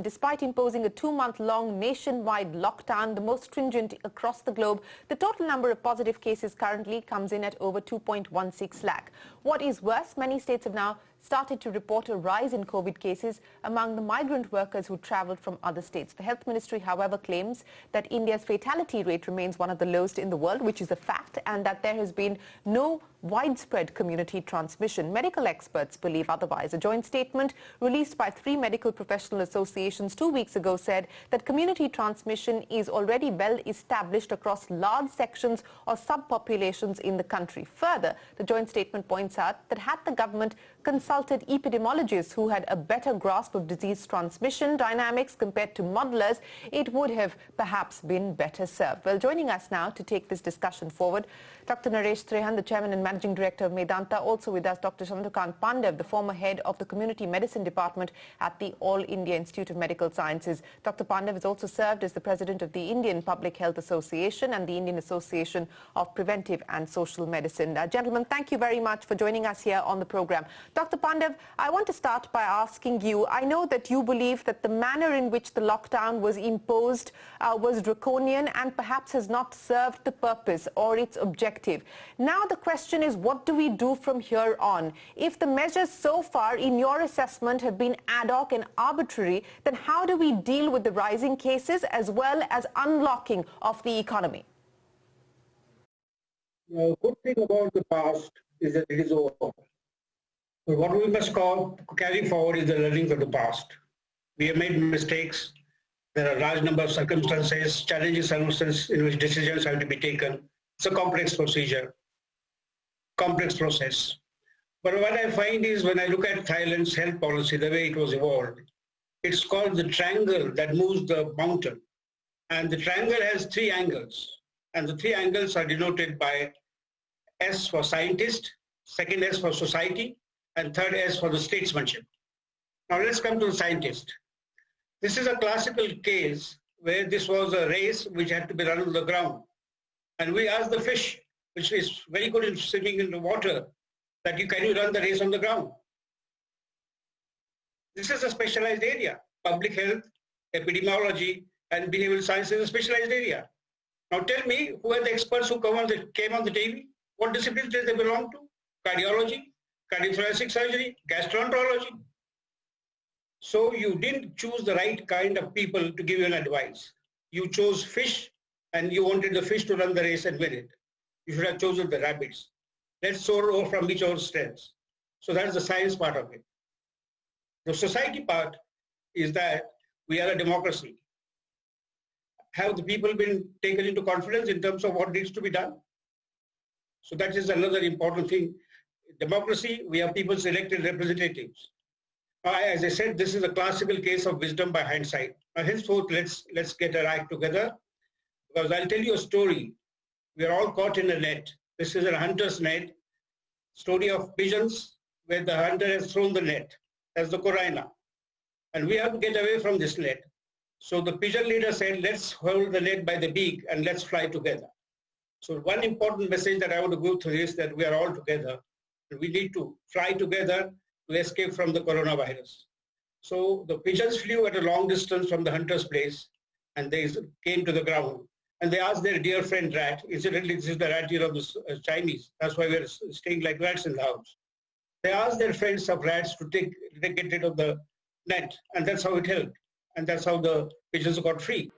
despite imposing a 2-month-long nationwide lockdown, the most stringent across the globe, the total number of positive cases currently comes in at over 2.16 lakh. What is worse, many states have now started to report a rise in COVID cases among the migrant workers who travelled from other states. The Health Ministry, however, claims that India's fatality rate remains one of the lowest in the world, which is a fact, and that there has been no widespread community transmission. Medical experts believe otherwise. A joint statement released by 3 medical professional associations 2 weeks ago said that community transmission is already well established across large sections or subpopulations in the country. Further, the joint statement points out that had the government consulted epidemiologists who had a better grasp of disease transmission dynamics compared to modelers, it would have perhaps been better served. Well, joining us now to take this discussion forward, Dr. Naresh Trehan, the Chairman and Managing Director of Medanta. Also with us, Dr. Chandrakant Pandev, the former head of the Community Medicine Department at the All India Institute of Medical Sciences. Dr. Pandev has also served as the President of the Indian Public Health Association and the Indian Association of Preventive and Social Medicine. Gentlemen, thank you very much for joining us here on the program. Dr. Pandev, I want to start by asking you, I know that you believe that the manner in which the lockdown was imposed was draconian and perhaps has not served the purpose or its objective. Now the question is, what do we do from here on? If the measures so far, in your assessment, have been ad hoc and arbitrary, then how do we deal with the rising cases as well as unlocking of the economy? The good thing about the past is that it is over. So what we must carry forward is the learning of the past. We have made mistakes. There are a large number of circumstances, challenging circumstances in which decisions have to be taken. It's a complex procedure, complex process. But what I find is when I look at Thailand's health policy, the way it was evolved, it's called the triangle that moves the mountain. And the triangle has 3 angles. And the 3 angles are denoted by S for scientist, second S for society, and third S for the statesmanship. Now let's come to the scientist. This is a classical case where this was a race which had to be run on the ground. And we asked the fish, which is very good in swimming in the water, that can you run the race on the ground? This is a specialized area. Public health, epidemiology, and behavioral science is a specialized area. Now tell me, who are the experts who came on the TV? What disciplines did they belong to? Cardiology, cardiothoracic surgery, gastroenterology. So you didn't choose the right kind of people to give you an advice. You chose fish and you wanted the fish to run the race and win it. You should have chosen the rabbits. Let's soar from each other's strengths. So that's the science part of it. The society part is that we are a democracy. Have the people been taken into confidence in terms of what needs to be done? So that is another important thing. Democracy, we have people's elected representatives. As I said, this is a classical case of wisdom by hindsight. Henceforth, let's get our act together, because I'll tell you a story. We are all caught in a net. This is a hunter's net, story of pigeons where the hunter has thrown the net. That's the Koraina. And we have to get away from this net. So the pigeon leader said, let's hold the net by the beak and let's fly together. So one important message that I want to go through is that we are all together. We need to fly together to escape from the coronavirus. So the pigeons flew at a long distance from the hunter's place and they came to the ground. And they asked their dear friend rat, incidentally this is the rat of the Chinese, that's why we're staying like rats in the house. They asked their friends of rats to get rid of the net, and that's how it helped. And that's how the pigeons got free.